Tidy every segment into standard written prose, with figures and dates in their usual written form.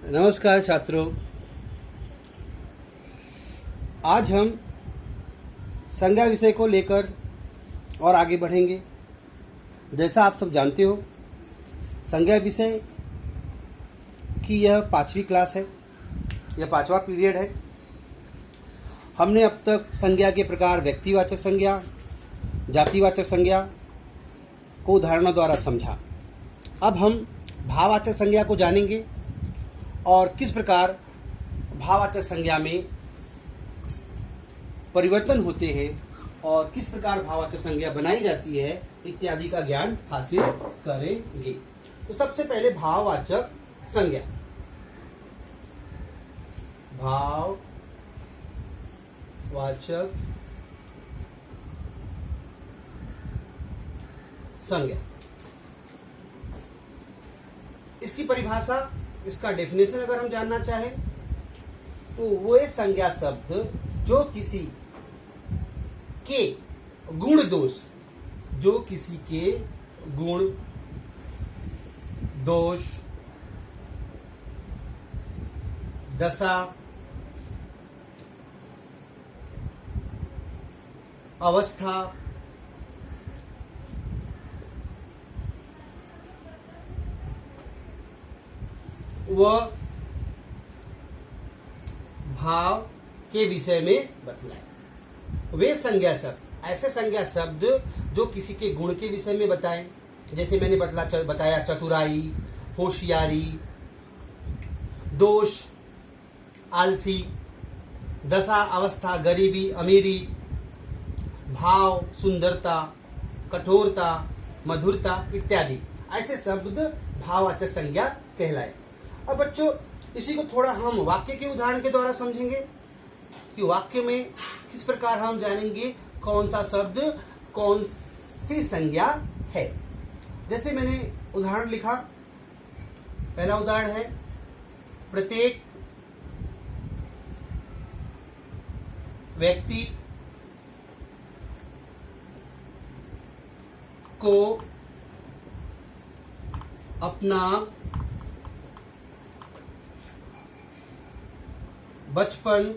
नमस्कार छात्रों। आज हम संज्ञा विषय को लेकर और आगे बढ़ेंगे। जैसा आप सब जानते हो, संज्ञा विषय की यह 5वीं क्लास है, यह 5वां पीरियड है। हमने अब तक संज्ञा के प्रकार व्यक्तिवाचक संज्ञा, जातिवाचक संज्ञा को उदाहरणों द्वारा समझा। अब हम भाववाचक संज्ञा को जानेंगे और किस प्रकार भाववाचक संज्ञा में परिवर्तन होते हैं और किस प्रकार भाववाचक संज्ञा बनाई जाती है इत्यादि का ज्ञान हासिल करेंगे। तो सबसे पहले भाववाचक संज्ञा। भाववाचक संज्ञा, इसकी परिभाषा, इसका डेफिनेशन अगर हम जानना चाहें तो वो संज्ञा शब्द जो किसी के गुण दोष, जो किसी के गुण दोष, दशा, अवस्था, वह भाव के विषय में बतलाए। वे संज्ञा शब्द, ऐसे संज्ञा शब्द जो किसी के गुण के विषय में बताएं, जैसे मैंने बताया चतुराई, होशियारी, दोष, आलसी, दशा, अवस्था, गरीबी, अमीरी, भाव, सुंदरता, कठोरता, मधुरता इत्यादि, ऐसे शब्द भाववाचक संज्ञा कहलाए। अब बच्चों, इसी को थोड़ा हम वाक्य के उदाहरण के द्वारा समझेंगे कि वाक्य में किस प्रकार हम जानेंगे कौन सा शब्द कौन सी संज्ञा है। जैसे मैंने उदाहरण लिखा, पहला उदाहरण है, प्रत्येक व्यक्ति को अपना बचपन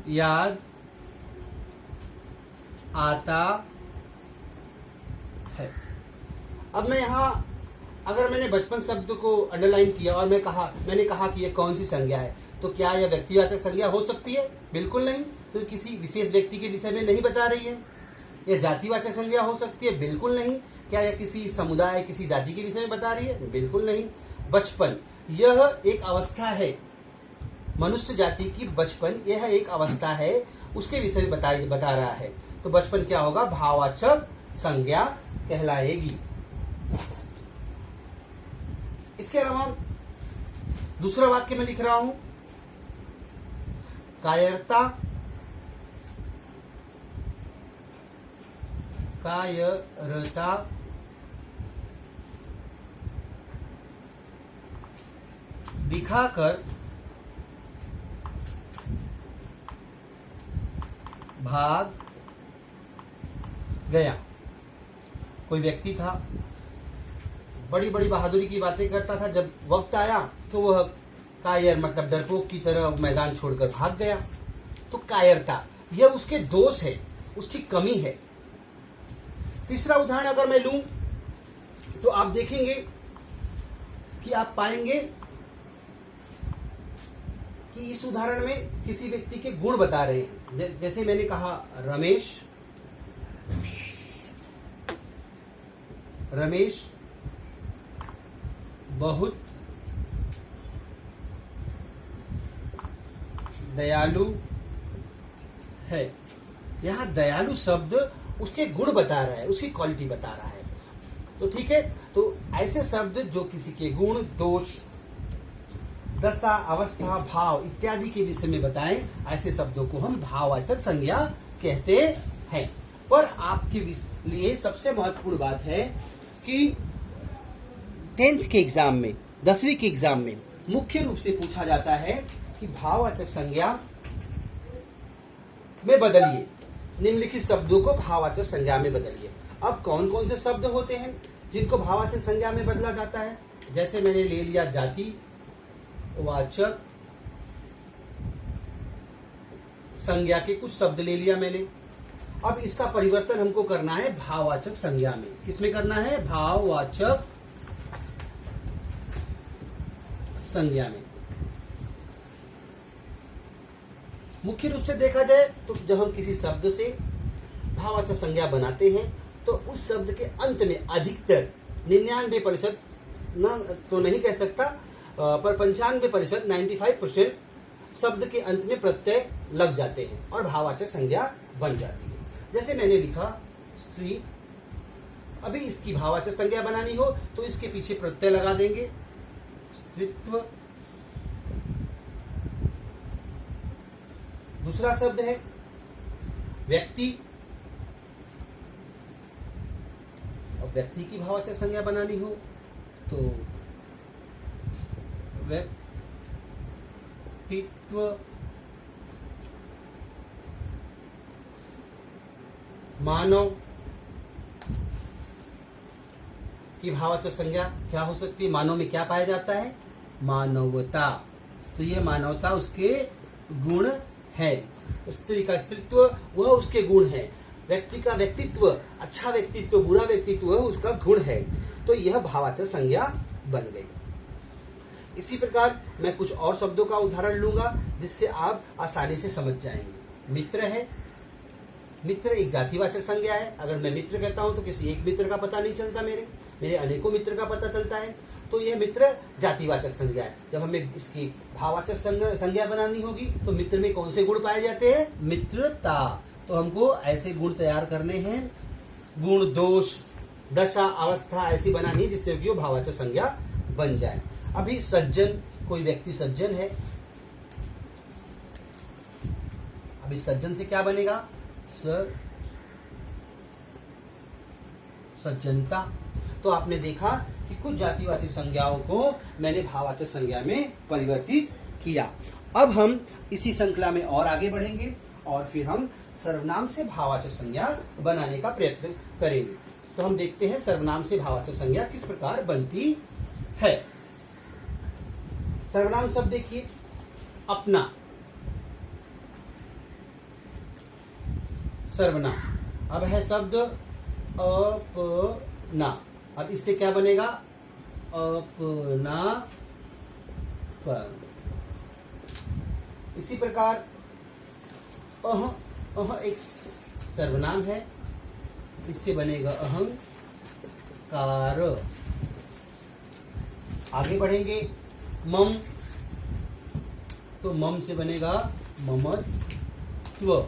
याद आता है। अब मैं यहां, अगर मैंने बचपन शब्द को अंडरलाइन किया और मैंने कहा कि यह कौन सी संज्ञा है, तो क्या यह व्यक्तिवाचक संज्ञा हो सकती है? बिल्कुल नहीं, तो किसी विशेष व्यक्ति के विषय में नहीं बता रही है। यह जातिवाचक संज्ञा हो सकती है? बिल्कुल नहीं। क्या यह किसी समुदाय, किसी जाति के विषय में बता रही है? बिल्कुल नहीं। बचपन यह एक अवस्था है, मनुष्य जाति की बचपन यह एक अवस्था है, उसके विषय में बता रहा है। तो बचपन क्या होगा? भाववाचक संज्ञा कहलाएगी। इसके अलावा दूसरा वाक्य में लिख रहा हूं, कायरता, दिखाकर भाग गया। कोई व्यक्ति था, बड़ी बड़ी बहादुरी की बातें करता था, जब वक्त आया तो वह कायर मतलब डरपोक की तरह मैदान छोड़कर भाग गया। तो कायरता यह उसके दोष है, उसकी कमी है। तीसरा उदाहरण अगर मैं लूं तो आप देखेंगे कि आप पाएंगे कि इस उदाहरण में किसी व्यक्ति के गुण बता रहे हैं। जैसे मैंने कहा, रमेश बहुत दयालु है। यहां दयालु शब्द उसके गुण बता रहा है, उसकी क्वालिटी बता रहा है। तो ठीक है, तो ऐसे शब्द जो किसी के गुण, दोष, दशा, अवस्था, भाव इत्यादि के विषय में बताएं, ऐसे शब्दों को हम भाववाचक संज्ञा कहते हैं। पर आपके लिए सबसे महत्वपूर्ण बात है कि 10th के एग्जाम में, 10वीं के एग्जाम में मुख्य रूप से पूछा जाता है कि भाववाचक संज्ञा में बदलिए, निम्नलिखित शब्दों को भाववाचक संज्ञा में बदलिए। अब कौन कौन से शब्द होते हैं जिनको भाववाचक संज्ञा में बदला जाता है। जैसे मैंने ले लिया जाति वाचक संज्ञा के कुछ शब्द ले लिया मैंने। अब इसका परिवर्तन हमको करना है भाववाचक संज्ञा में। किसमें करना है? भाववाचक संज्ञा में। मुख्य रूप से देखा जाए तो जब हम किसी शब्द से भाववाचक संज्ञा बनाते हैं तो उस शब्द के अंत में अधिकतर 99% न तो नहीं कह सकता, पर 95% 95% शब्द के अंत में प्रत्यय लग जाते हैं और भाववाचक संज्ञा बन जाती है। जैसे मैंने लिखा स्त्री, अभी इसकी भाववाचक संज्ञा बनानी हो तो इसके पीछे प्रत्यय लगा देंगे, स्त्रीत्व। दूसरा शब्द है व्यक्ति, और व्यक्ति की भाववाचक संज्ञा बनानी हो तो व्यक्तित्व। मानव की भाववाचक संज्ञा क्या हो सकती है? मानव में क्या पाया जाता है? मानवता। तो यह मानवता उसके गुण है। स्त्री का स्त्रीत्व वह उसके गुण है। व्यक्ति का व्यक्तित्व, अच्छा व्यक्तित्व बुरा व्यक्तित्व उसका गुण है। तो यह भाववाचक संज्ञा बन गई। इसी प्रकार मैं कुछ और शब्दों का उदाहरण लूंगा जिससे आप आसानी से समझ जाएंगे। मित्र है, मित्र एक जातिवाचक संज्ञा है। अगर मैं मित्र कहता हूं तो किसी एक मित्र का पता नहीं चलता, मेरे अनेकों मित्र का पता चलता है। तो यह मित्र जातिवाचक संज्ञा है। जब हमें इसकी भाववाचक संज्ञा बनानी होगी तो मित्र में कौन से गुण पाए जाते हैं? मित्रता। तो हमको ऐसे गुण तैयार करने हैं, गुण, दोष, दशा, अवस्था ऐसी बनानी है जिससे कि वो भाववाचक संज्ञा बन जाए। अभी सज्जन, कोई व्यक्ति सज्जन है, अभी सज्जन से क्या बनेगा? सज्जनता। तो आपने देखा कि कुछ जातिवाचक संज्ञाओं को मैंने भाववाचक संज्ञा में परिवर्तित किया। अब हम इसी श्रृंखला में और आगे बढ़ेंगे और फिर हम सर्वनाम से भाववाचक संज्ञा बनाने का प्रयत्न करेंगे। तो हम देखते हैं सर्वनाम से भाववाचक संज्ञा किस प्रकार बनती है। सर्वनाम शब्द देखिए, अपना, सर्वनाम। अब है शब्द अपना। अब इससे क्या बनेगा? अपनापन। इसी प्रकार अह एक सर्वनाम है, इससे बनेगा अहंकार। आगे बढ़ेंगे, मम, तो मम से बनेगा ममत्व।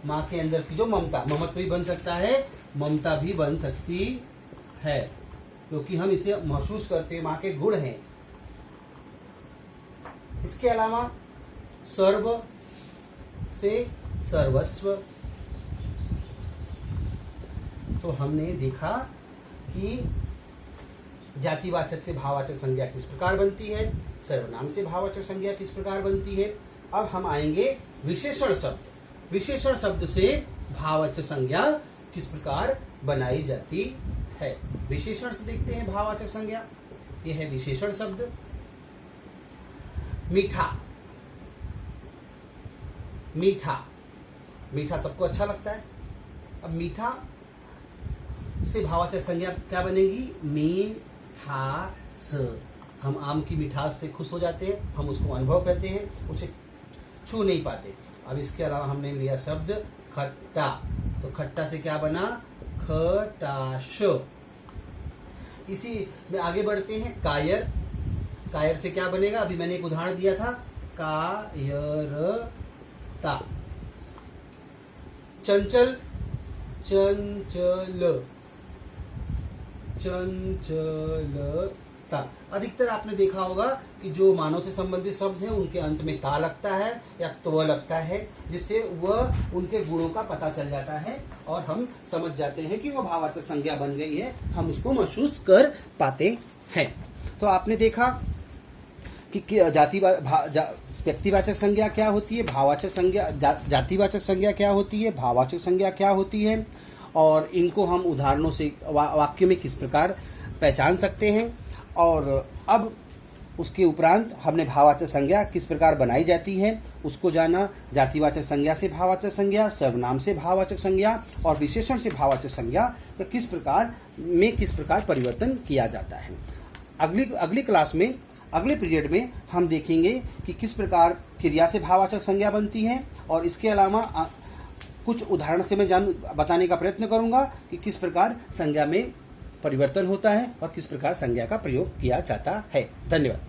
माँ के अंदर की जो ममता, ममत्व भी बन सकता है, ममता भी बन सकती है, क्योंकि हम इसे महसूस करते हैं, माँ के गुण हैं। इसके अलावा सर्व से सर्वस्व। तो हमने देखा कि जातिवाचक से भाववाचक संज्ञा किस प्रकार बनती है, सर्वनाम से भाववाचक संज्ञा किस प्रकार बनती है। अब हम आएंगे विशेषण शब्द। विशेषण शब्द से भाववाचक संज्ञा किस प्रकार बनाई जाती है। विशेषण से देखते हैं भाववाचक संज्ञा। यह है विशेषण शब्द। मीठा, मीठा, मीठा सबको अच्छा लगता है। अब मीठा से भाववाचक संज्ञा क्या बनेगी? मीठास। हम आम की मिठास से खुश हो जाते हैं, हम उसको अनुभव करते हैं, उसे छू नहीं पाते। अब इसके अलावा हमने लिया शब्द खट्टा, तो खट्टा से क्या बना? खटाश। इसी में आगे बढ़ते हैं, कायर। कायर से क्या बनेगा? अभी मैंने एक उदाहरण दिया था, कायरता। चंचल, चंचल, चंचलता। अधिकतर आपने देखा होगा कि जो मानव से संबंधित शब्द हैं उनके अंत में ता लगता है या त्व लगता है, जिससे वह उनके गुणों का पता चल जाता है और हम समझ जाते हैं कि वह भाववाचक संज्ञा बन गई है, हम उसको महसूस कर पाते हैं। तो आपने देखा कि व्यक्तिवाचक संज्ञा क्या होती है, भाववाचक संज्ञा, जातिवाचक संज्ञा क्या होती है, भाववाचक संज्ञा क्या होती है, और इनको हम उदाहरणों से वाक्य में किस प्रकार पहचान सकते हैं। और अब उसके उपरांत हमने भाववाचक संज्ञा किस प्रकार बनाई जाती है उसको जाना। जातिवाचक संज्ञा से भाववाचक संज्ञा, सर्वनाम से भाववाचक संज्ञा और विशेषण से भाववाचक संज्ञा का किस प्रकार परिवर्तन किया जाता है। अगली क्लास में, अगले पीरियड में हम देखेंगे कि किस प्रकार क्रिया से भाववाचक संज्ञा बनती है, और इसके अलावा कुछ उदाहरण से मैं बताने का प्रयत्न करूंगा कि किस प्रकार संज्ञा में परिवर्तन होता है और किस प्रकार संज्ञा का प्रयोग किया जाता है। धन्यवाद।